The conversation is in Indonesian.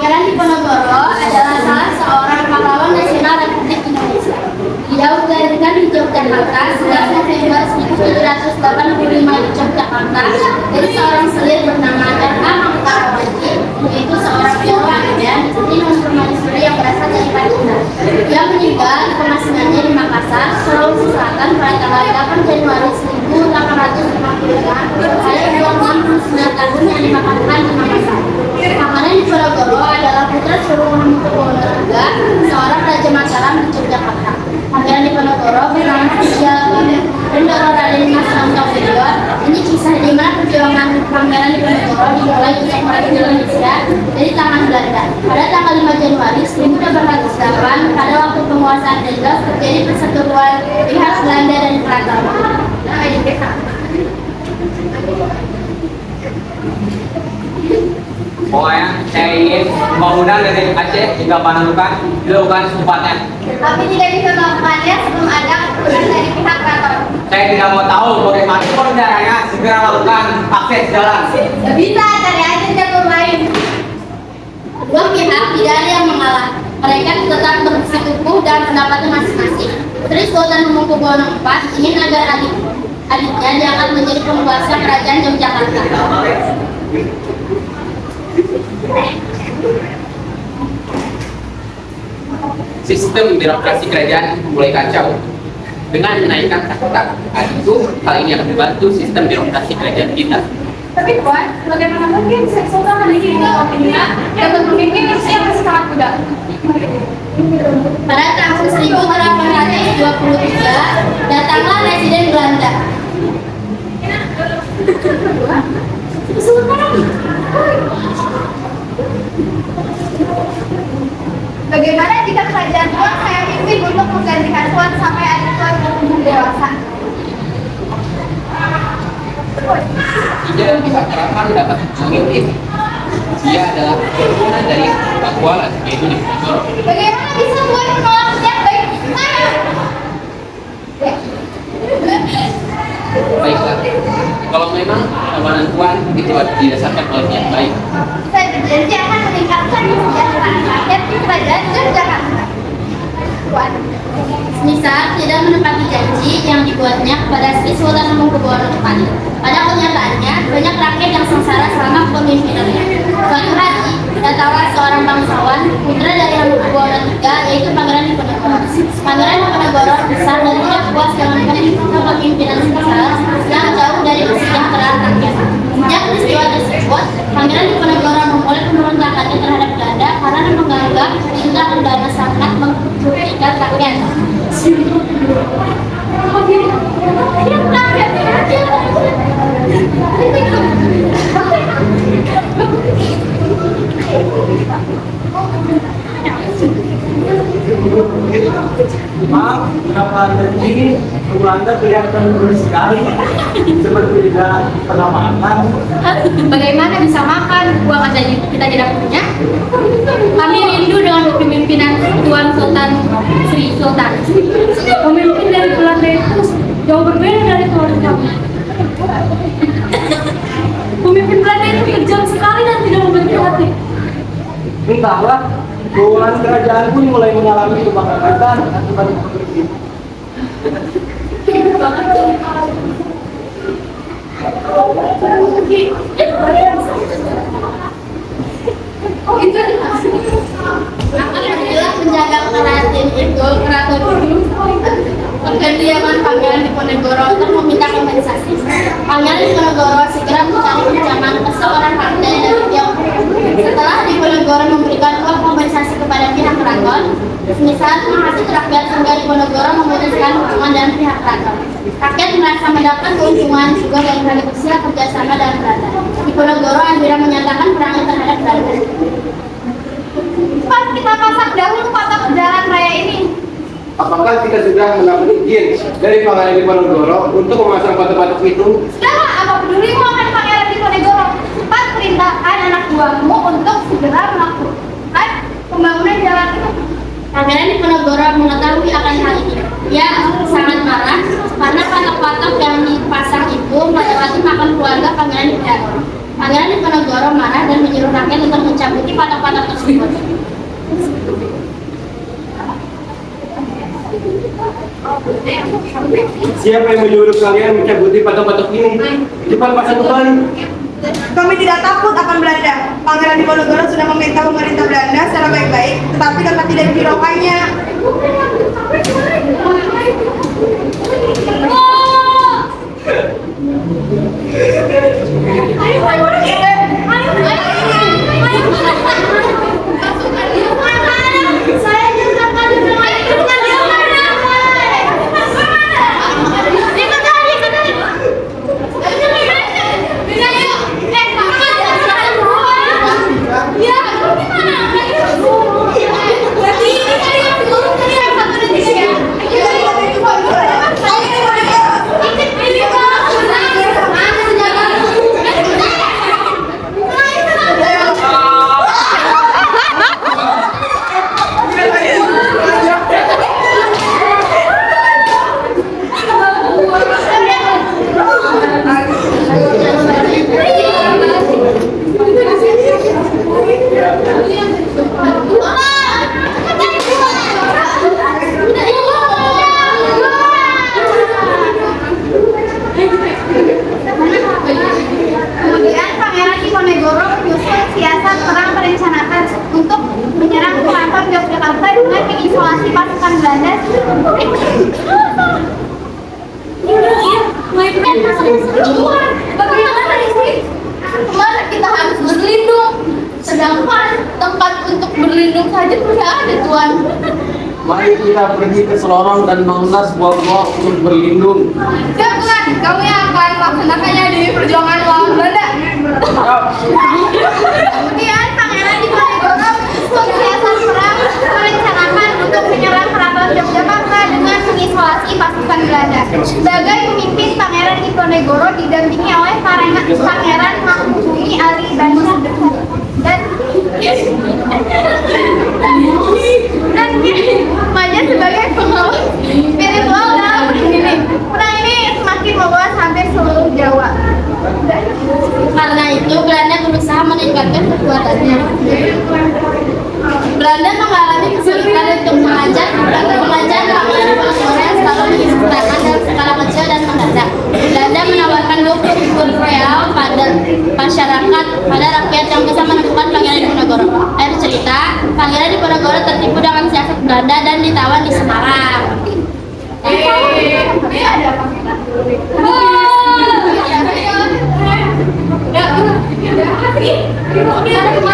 Pangeran Diponegoro adalah salah seorang pahlawan nasional Republik Indonesia. Dia dilahirkan di Yogyakarta 11 November 1785 di Yogyakarta dari seorang selir bernama R.A. Mangkuharto, yaitu seorang Jawa dan istri non-permaisuri yang berasal dari Palembang. Dia meninggal di pemasingannya di Makassar, Sulawesi Selatan pada tanggal 8 Januari 1855. Ada 69 tahun yang dimakamkan di Makassar. Pangeran Diponegoro adalah putra sulung Hamengkubuwono III, seorang Raja Mataram di Yogyakarta. Pangeran Diponegoro bernama Bendoro Raden Mas Rantauwiryo. Ini kisah di mana perjuangan Pangeran Diponegoro dimulai untuk merdeka Indonesia dari tangan Belanda. Pada tanggal 5 Januari 1808, pada waktu penguasaan Belanda, terjadi perseteruan pihak Belanda dan Keraton. Pokoknya saya ingin pembangunan dari Aceh hingga Pananukan dilakukan secepatnya. Tapi tidak bisa melakukannya sebelum ada keputusan dari pihak keraton. Saya tidak mau tahu bagaimana caranya segera lakukan akses jalan. Bisa cari aja jalur lain. Kedua pihak tidak ada yang mengalah. Mereka tetap bersikukuh dalam pendapatnya masing-masing. Putri Sultan Hamengkubuwono IV ingin agar adiknya diangkat menjadi penguasa kerajaan Yogyakarta. Sistem birokrasi kerajaan mulai kacau. Dengan menaikkan takhta itu, hal ini akan membantu sistem birokrasi kerajaan kita. Tapi Tuan, bagaimana mungkin Sultan memiliki opininya yang memimpin usia yang masih sangat muda? Pada tahun 1823, datanglah Presiden Belanda. Bagaimana jika kerajaan Tuan saya pimpin untuk menggantikan Tuan sampai adik Tuan berumur dewasa? Tidak bisa terapan dapat memimpin. Dia adalah keturunan dari Pakualan, yaitu Diponegoro. Bagaimana bisa Tuan menolak setiap baik saya? Baiklah, kalau memang tawanan Tuan itu didasarkan oleh niat baik, Saya berjanji akan meningkatkan kesejahteraan rakyat di kerajaan Yogyakarta. Tuan, Misal tidak menepati janji yang dibuatnya kepada Sri Sultan Hamengkubuwono IV. Pada kenyataannya, banyak rakyat yang sengsara selama kepemimpinannya. Suatu hari, datanglah seorang bangsawan, putra dari Hamengkubuwono III, yaitu Pangeran Diponegoro. Pangeran Diponegoro besar dan tidak puas dengan kepemimpinan sengsara yang jauh dari kesejahteraan rakyat. Sejak peristiwa tersebut, Pangeran Diponegoro memulai pemberontakannya terhadap Belanda karena menganggap perintah Belanda sangat merugikan rakyat. Maaf, kenapa Anda ini tubuh Anda kelihatan kurus sekali, seperti tidak pernah makan. Bagaimana bisa makan uang aja kita tidak punya? Kami rindu dengan kepemimpinan Tuan Sultan Sri Sultan. pemimpin dari Belanda itu jauh berbeda dari Tuan kami. Pemimpin Belanda itu kejam sekali dan tidak memiliki hati. Entahlah, keuangan kerajaan pun mulai mengalami kebangkitan akibat konflik itu. Oh itu Alhamdulillah menjaga keraton dulu. Kediaman Pangeran Diponegoro untuk meminta kompensasi. Pangeran Diponegoro segera mencari pinjaman ke seorang pandai dari Tiongkok. Setelah Diponegoro memberikan uang kompensasi kepada pihak keraton, misal menghasut rakyat sehingga Diponegoro memutuskan hubungan dengan pihak keraton. Rakyat merasa mendapat keuntungan juga dari hasil kerjasama dengan Belanda. Diponegoro akhirnya menyatakan perangnya terhadap Belanda. Pas kita pasang dahulu patok jalan raya ini. Apakah kita sudah mendapat izin dari Pangeran Diponegoro untuk memasang patok-patok itu? Sudahlah, apa pedulimu akan Pangeran Diponegoro? Cepat perintahkan anak buahmu untuk segera melakukan pembangunan jalan itu. Pangeran Diponegoro mengetahui akan hal ini. Ia sangat marah karena patok-patok yang dipasang itu mendekati makam keluarga Pangeran Diponegoro. Pangeran Diponegoro marah dan menyuruh rakyat untuk mencabuti patok-patok tersebut. Siapa yang menyuruh kalian mencabuti patok-patok ini? Cepat pasang kembali. Kami tidak takut akan Belanda. Pangeran Diponegoro sudah meminta pemerintah Belanda secara baik-baik, tetapi tetap tidak dihiraukannya. Kemudian Pangeran Diponegoro menyusun siasat perang perencanaan untuk menyerang keraton Yogyakarta dengan mengisolasi pasukan Belanda. Bagaimana ini? Kemana kita harus berlindung? Sedangkan tempat untuk berlindung saja tidak ada, Tuan. Mari kita pergi ke Selorong dan bangunlah sebuah gua untuk berlindung. Siap, Tuan. Kamu yang akan melaksanakannya di perjuangan melawan Belanda. Kemudian Pangeran Diponegoro menyusun siasat perang merencanakan untuk menyerang keraton Yogyakarta dengan mengisolasi pasukan Belanda. Sebagai pemimpin, Pangeran Diponegoro didampingi oleh Pangeran Mangkubumi Ali Banu dan Maja sebagai pengawal spiritual dalam perang ini. Perang ini semakin meluas hampir seluruh Jawa. Karena itu Belanda berusaha meningkatkan kekuatannya. Belanda mengalami kesulitan untuk mengajar Pangeran Diponegoro yang selalu mengisahkan dalam skala kecil dan mendadak. Belanda menawarkan 20.000 real pada masyarakat, pada rakyat yang bisa menemukan Pangeran Diponegoro. Akhir cerita, Pangeran Diponegoro tertipu dengan siasat Belanda dan ditawan di Semarang. Ada pangeran.